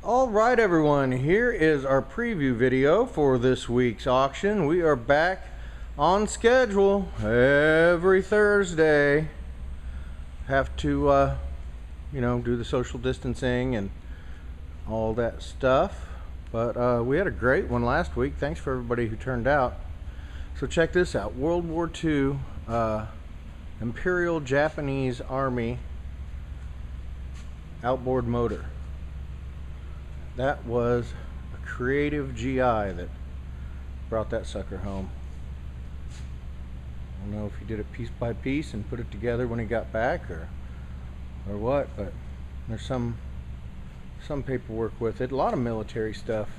Alright everyone, here is our preview video for this week's auction. We are back on schedule every Thursday. Have to do the social distancing and all that stuff, but we had a great one last week. Thanks for everybody who turned out. So check this out. World War II Imperial Japanese Army outboard motor. That was a creative GI that brought that sucker home. I don't know if he did it piece by piece and put it together when he got back or what, but there's some paperwork with it. A lot of military stuff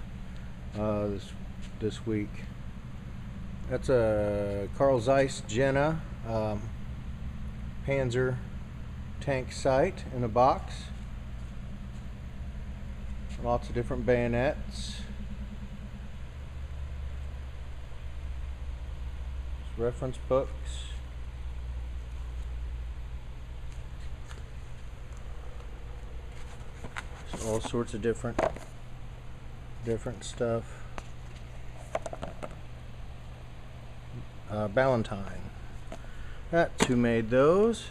this week. That's a Carl Zeiss Jena Panzer tank sight in a box. Lots of different bayonets. Reference books. So all sorts of different stuff. Ballantine. That's who made those.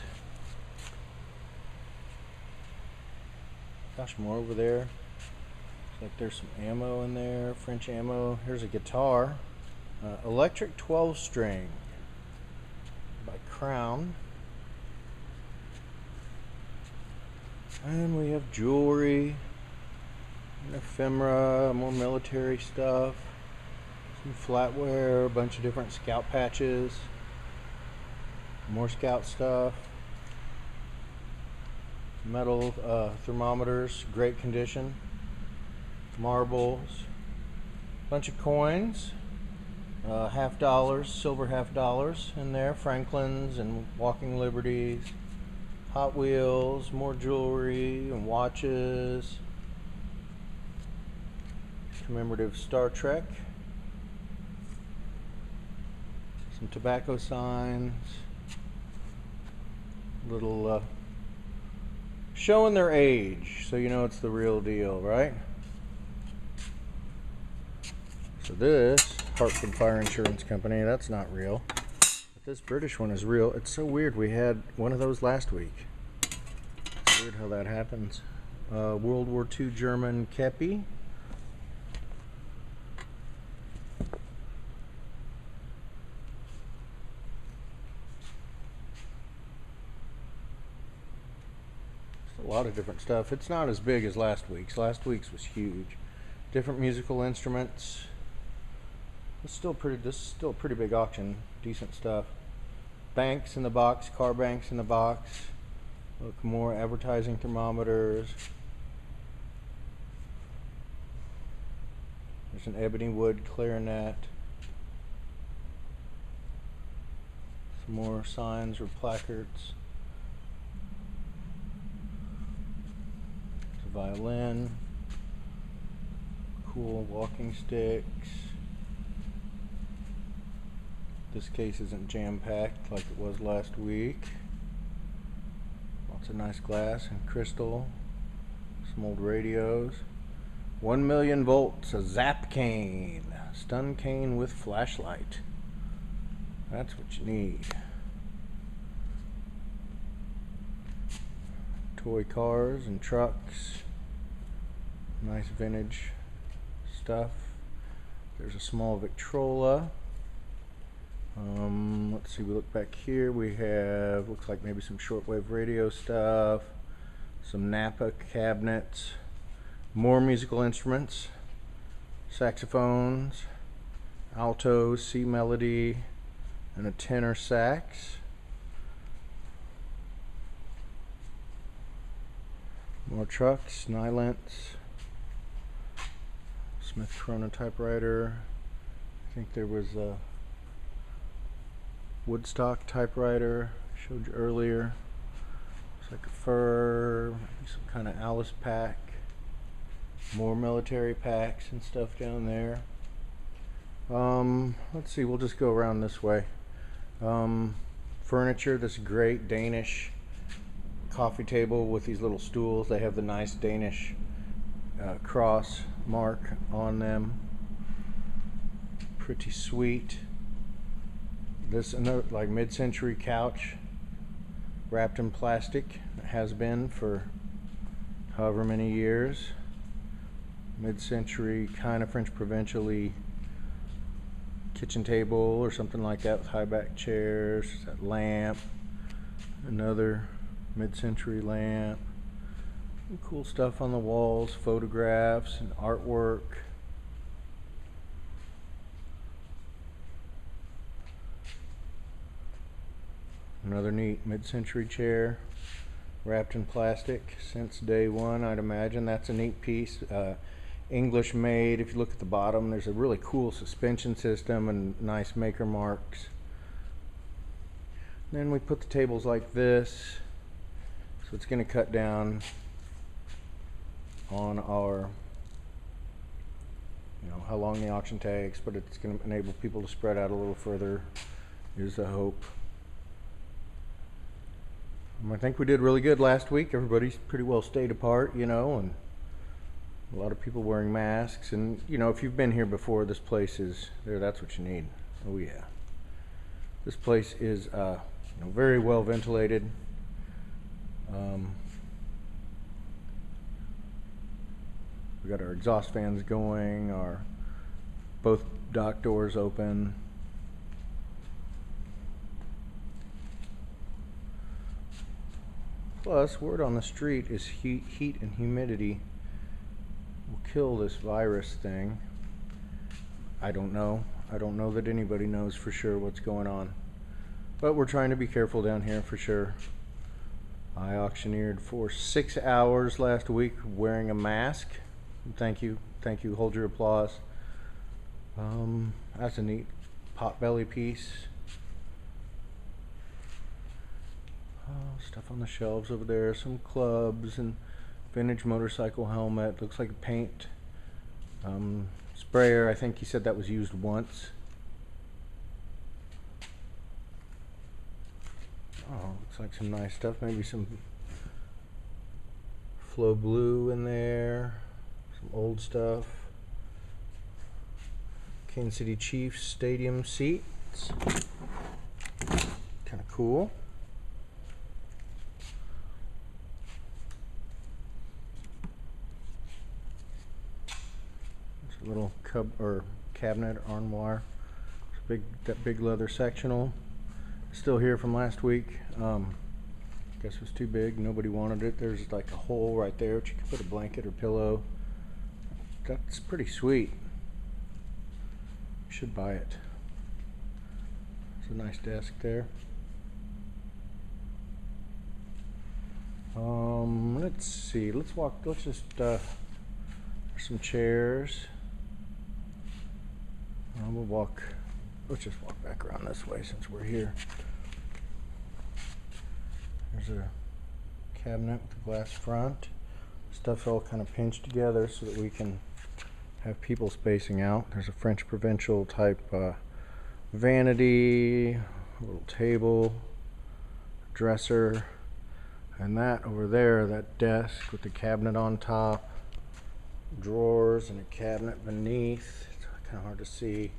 Gosh, more over there. Like there's some ammo in there, French ammo. Here's a guitar, electric 12 string by Crown. And we have jewelry, and ephemera, more military stuff, some flatware, a bunch of different scout patches, more scout stuff, metal thermometers, great condition. Marbles, bunch of coins, half dollars, silver half dollars in there, Franklin's and Walking Liberties, Hot Wheels, more jewelry and watches, commemorative Star Trek, some tobacco signs, little showing their age so you know it's the real deal, right? So this Hartford Fire Insurance Company, that's not real. But this British one is real. It's so weird. We had one of those last week. It's weird how that happens. World War II German Kepi. A lot of different stuff. It's not as big as last week's. Last week's was huge. Different musical instruments. This is still a pretty big auction. Decent stuff. Banks in the box, car banks in the box. Look, more advertising thermometers. There's an ebony wood clarinet. Some more signs or placards. There's a violin. Cool walking sticks. This case isn't jam-packed like it was last week. Lots of nice glass and crystal. Some old radios. 1 million volts, a zap cane. Stun cane with flashlight. That's what you need. Toy cars and trucks. Nice vintage stuff. There's a small Victrola. Let's see, we look back here, we have, looks like maybe some shortwave radio stuff, some Napa cabinets, more musical instruments, saxophones, altos, C melody, and a tenor sax. More trucks, Nylents, Smith Corona typewriter. I think there was a Woodstock typewriter I showed you earlier. Looks like a fur, maybe some kind of Alice pack. More military packs and stuff down there. Let's see, we'll just go around this way. Furniture, this great Danish coffee table with these little stools. They have the nice Danish cross mark on them. Pretty sweet. This another like mid-century couch wrapped in plastic. It has been for however many years. Mid-century kind of French provincial-y kitchen table or something like that with high back chairs. That lamp, another mid-century lamp. Some cool stuff on the walls, photographs and artwork. Another neat mid-century chair wrapped in plastic since day one, I'd imagine. That's a neat piece. English made. If you look at the bottom, there's a really cool suspension system and nice maker marks. Then we put the tables like this, so it's going to cut down on our, how long the auction takes, but it's going to enable people to spread out a little further, is the hope. I think we did really good last week. Everybody's pretty well stayed apart, and a lot of people wearing masks. And if you've been here before, this place is there. That's what you need. Oh yeah, this place is very well ventilated. We got our exhaust fans going. Our both dock doors open. Plus, word on the street is heat and humidity will kill this virus thing. I don't know. I don't know that anybody knows for sure what's going on. But we're trying to be careful down here for sure. I auctioneered for 6 hours last week wearing a mask. Thank you. Thank you. Hold your applause. That's a neat potbelly piece. Stuff on the shelves over there, some clubs and vintage motorcycle helmet. Looks like a paint sprayer. I think he said that was used once. Oh, looks like some nice stuff. Maybe some Flow Blue in there. Some old stuff. Kansas City Chiefs stadium seats. Kind of cool. Little cabinet armoire. That big leather sectional. Still here from last week. Guess it was too big. Nobody wanted it. There's like a hole right there which you can put a blanket or pillow. That's pretty sweet. You should buy it. It's a nice desk there. Let's see. Let's just there's some chairs. Let's just walk back around this way since we're here. There's a cabinet with a glass front. Stuff's all kind of pinched together so that we can have people spacing out. There's a French provincial type vanity, a little table, dresser, and that over there, that desk with the cabinet on top, drawers and a cabinet beneath. It's kind of hard to see.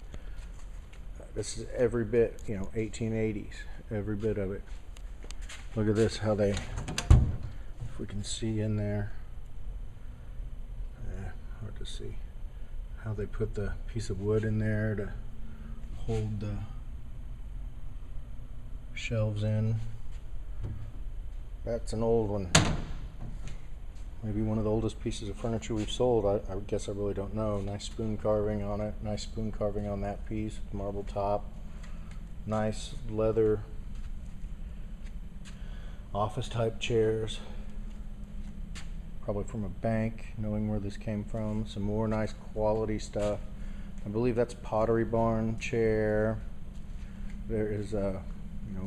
This is every bit, 1880s, every bit of it. Look at this, how they, if we can see in there, hard to see, how they put the piece of wood in there to hold the shelves in. That's an old one. Maybe one of the oldest pieces of furniture we've sold. I guess I really don't know. Nice spoon carving on it. Nice spoon carving on that piece with marble top. Nice leather office type chairs. Probably from a bank, knowing where this came from. Some more nice quality stuff. I believe that's Pottery Barn chair. There is a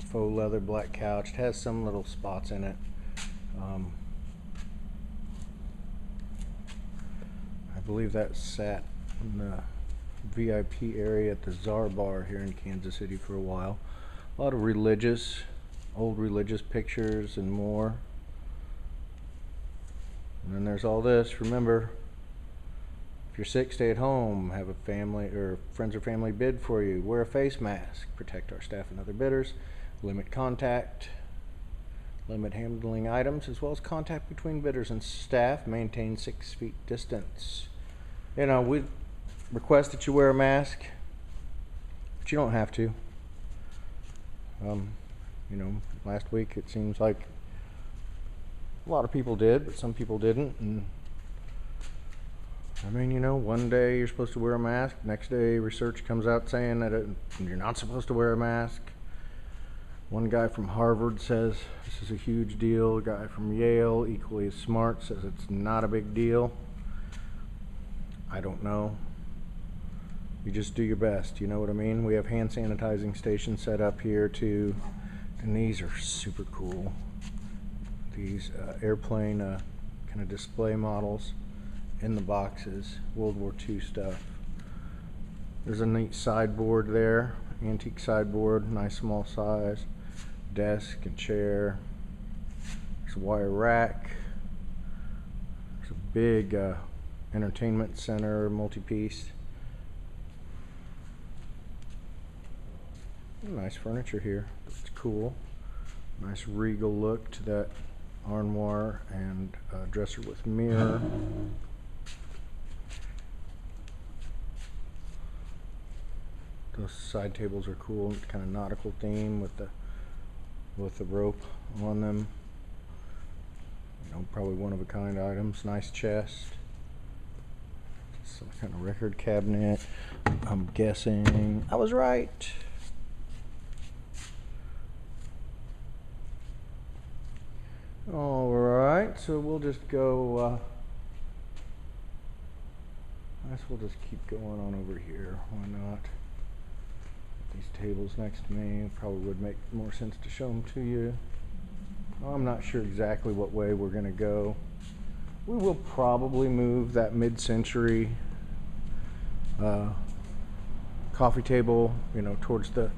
faux leather black couch. It has some little spots in it. I believe that sat in the VIP area at the Czar Bar here in Kansas City for a while. A lot of old religious pictures and more. And then there's all this. Remember, you're sick, stay at home. Have a family or friends or family bid for you. Wear a face mask. Protect our staff and other bidders. Limit contact. Limit handling items as well as contact between bidders and staff. Maintain 6 feet distance. You know, we request that you wear a mask, but you don't have to. You know, last week it seems like a lot of people did, but some people didn't. And I mean, you know, one day you're supposed to wear a mask. Next day research comes out saying that you're not supposed to wear a mask. One guy from Harvard says this is a huge deal. A guy from Yale, equally as smart, says it's not a big deal. I don't know. You just do your best, you know what I mean? We have hand sanitizing stations set up here too, and these are super cool. These airplane kind of display models in the boxes, World War II stuff. There's a neat sideboard there, antique sideboard, nice small size. Desk and chair. There's a wire rack. There's a big entertainment center multi-piece. Nice furniture here. It's cool. Nice regal look to that armoire and dresser with mirror. Those side tables are cool. Kind of nautical theme with the rope on them. You know, probably one of a kind items. Nice chest. Some kind of record cabinet. I'm guessing I was right. All right, so we'll just go. I guess we'll just keep going on over here. Why not? These tables next to me probably would make more sense to show them to you. I'm not sure exactly what way we're going to go. We will probably move that mid-century coffee table, you know, towards the,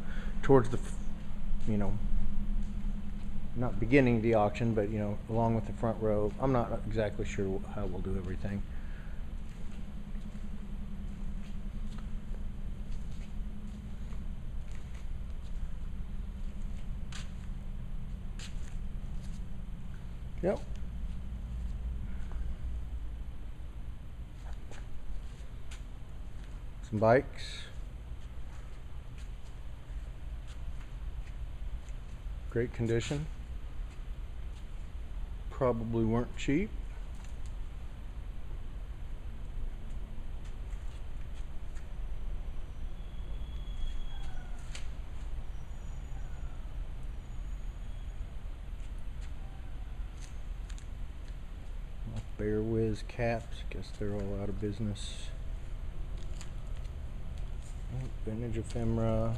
you know, not beginning of the auction, but you know, along with the front row. I'm not exactly sure how we'll do everything. Yep. Some bikes. Great condition. Probably weren't cheap. Bear Whiz caps, guess they're all out of business. Vintage ephemera.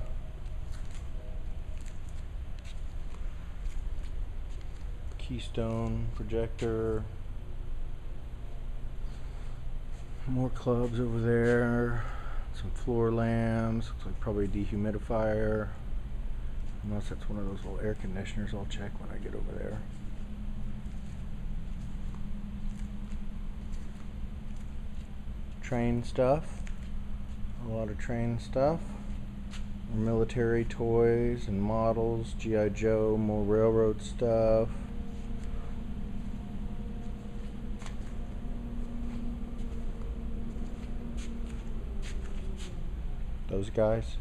Keystone projector. More clubs over there. Some floor lamps. Looks like probably a dehumidifier. Unless that's one of those little air conditioners. I'll check when I get over there. Train stuff, a lot of train stuff, military toys and models, G.I. Joe, more railroad stuff. Those guys,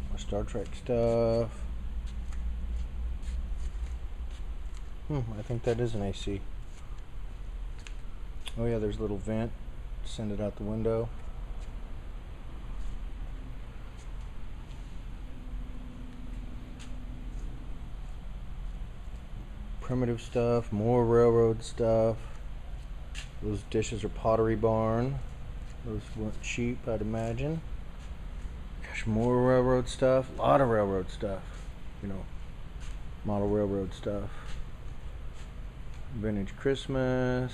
more Star Trek stuff. I think that is an AC. Oh yeah, there's a little vent. Send it out the window. Primitive stuff, more railroad stuff. Those dishes are Pottery Barn. Those weren't cheap, I'd imagine. Gosh, more railroad stuff. A lot of railroad stuff. You know, model railroad stuff. Vintage Christmas.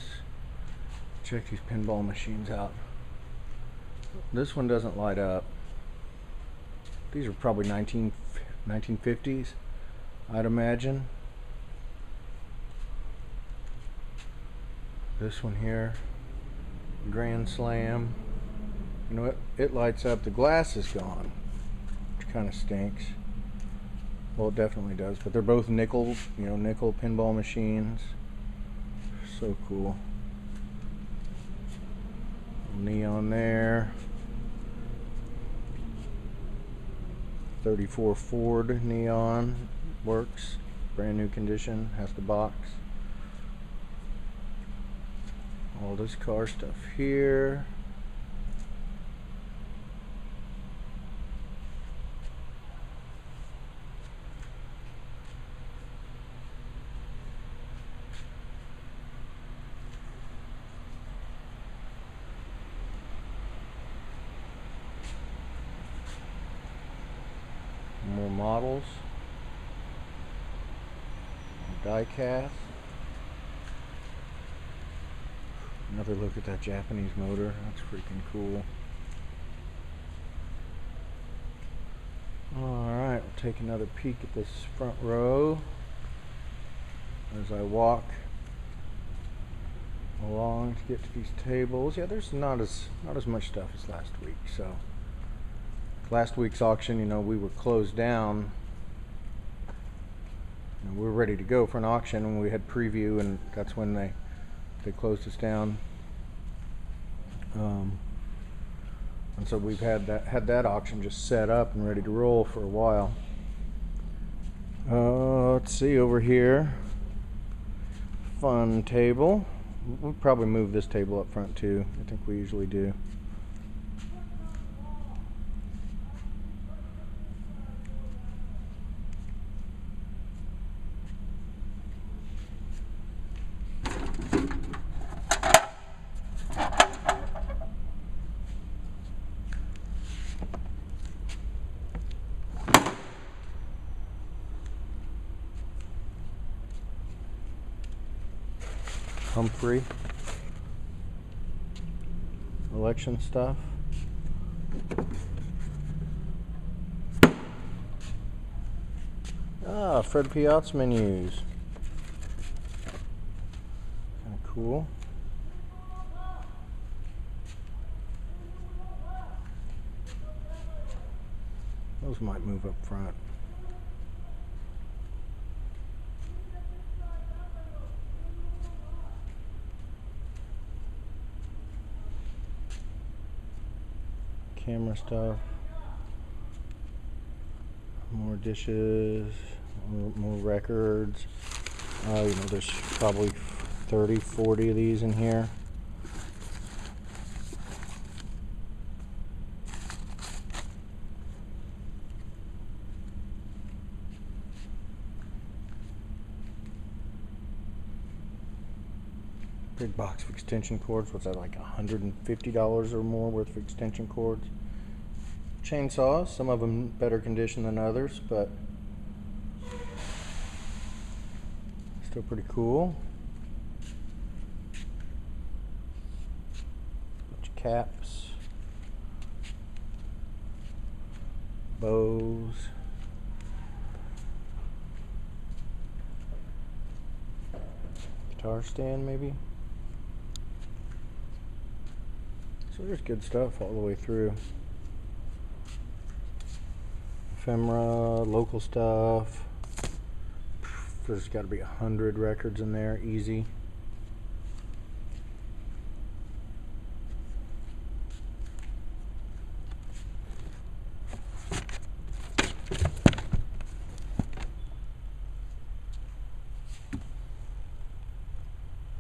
Check these pinball machines out. This one doesn't light up. These are probably 1950s, I'd imagine. This one here, Grand Slam. You know, it lights up. The glass is gone, which kind of stinks. Well, it definitely does. But they're both nickel, you know, nickel pinball machines. So cool. Neon there. 34 Ford neon works. Brand new condition. Has the box. All this car stuff here. More models. Die cast. Another look at that Japanese motor. That's freaking cool. Alright, we'll take another peek at this front row as I walk along to get to these tables. Yeah, there's not as much stuff as last week. So last week's auction, you know, we were closed down. And we were ready to go for an auction, and we had preview, and that's when they closed us down. And so we've had that auction just set up and ready to roll for a while. Let's see over here. Fun table. We'll probably move this table up front too. I think we usually do. Humphrey election stuff. Fred Piat's menus. Kind of cool. Those might move up front. Camera stuff, more dishes, more records. You know, there's probably 30, 40 of these in here. Big box of extension cords. What's that, like $150 or more worth of extension cords? Chainsaws, some of them better condition than others, but still pretty cool. Bunch of caps, bows, guitar stand maybe. So there's good stuff all the way through. Ephemera, local stuff. There's got to be 100 records in there, easy.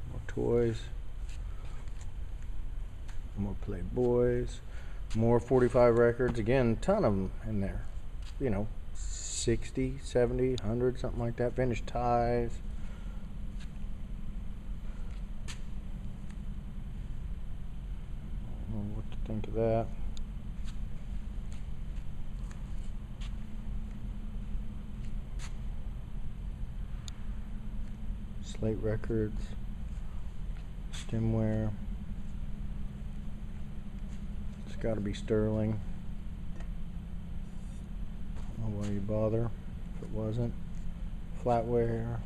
More toys. More Playboys. More 45 records. Again, ton of them in there. You know, 60, 70, 100, something like that. Vintage ties. I don't know what to think of that. Slate records. Stemware. It's got to be sterling. Why you bother if it wasn't. Flatware.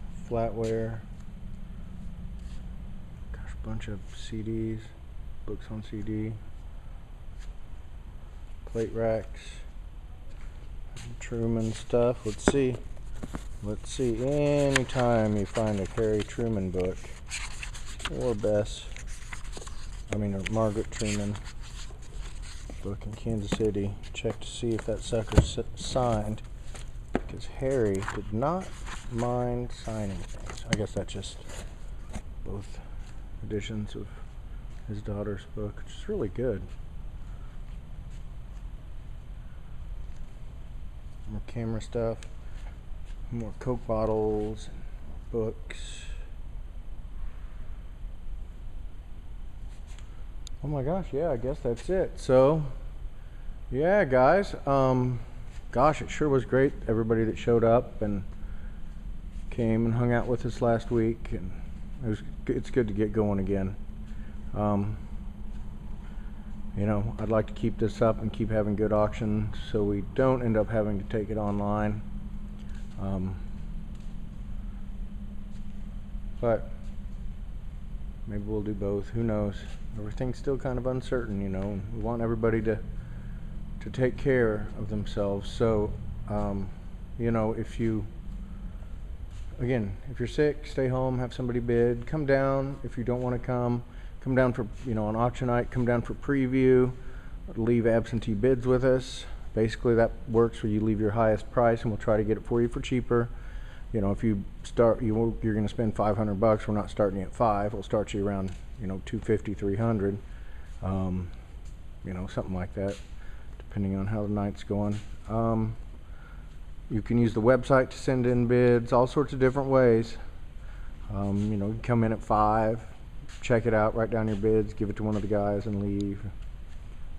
Gosh, bunch of CDs, books on CD. plate racks, Truman stuff. Let's see. Anytime you find a Harry Truman book, or Margaret Truman book in Kansas City, check to see if that sucker's signed, because Harry did not mind signing things. I guess that's just both editions of his daughter's book, which is really good. More camera stuff, more Coke bottles, and books. Oh my gosh, yeah, I guess that's it. So, yeah, guys, gosh, it sure was great, everybody that showed up and came and hung out with us last week, and it's good to get going again. You know, I'd like to keep this up and keep having good auctions so we don't end up having to take it online. But maybe we'll do both, who knows. Everything's still kind of uncertain, you know, and we want everybody to take care of themselves. So, you know, if you're sick, stay home, have somebody bid, come down. If you don't want to come down for, you know, on auction night, come down for preview, leave absentee bids with us. Basically that works where you leave your highest price and we'll try to get it for you for cheaper. You know, if you start, you're going to spend $500, we're not starting you at $5, we'll start you around, you know, $250, $300, you know, something like that, depending on how the night's going. You can use the website to send in bids, all sorts of different ways. You know, you come in at $5, check it out, write down your bids, give it to one of the guys and leave.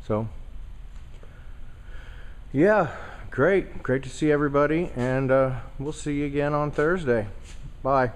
So, yeah, great to see everybody, and we'll see you again on Thursday. Bye.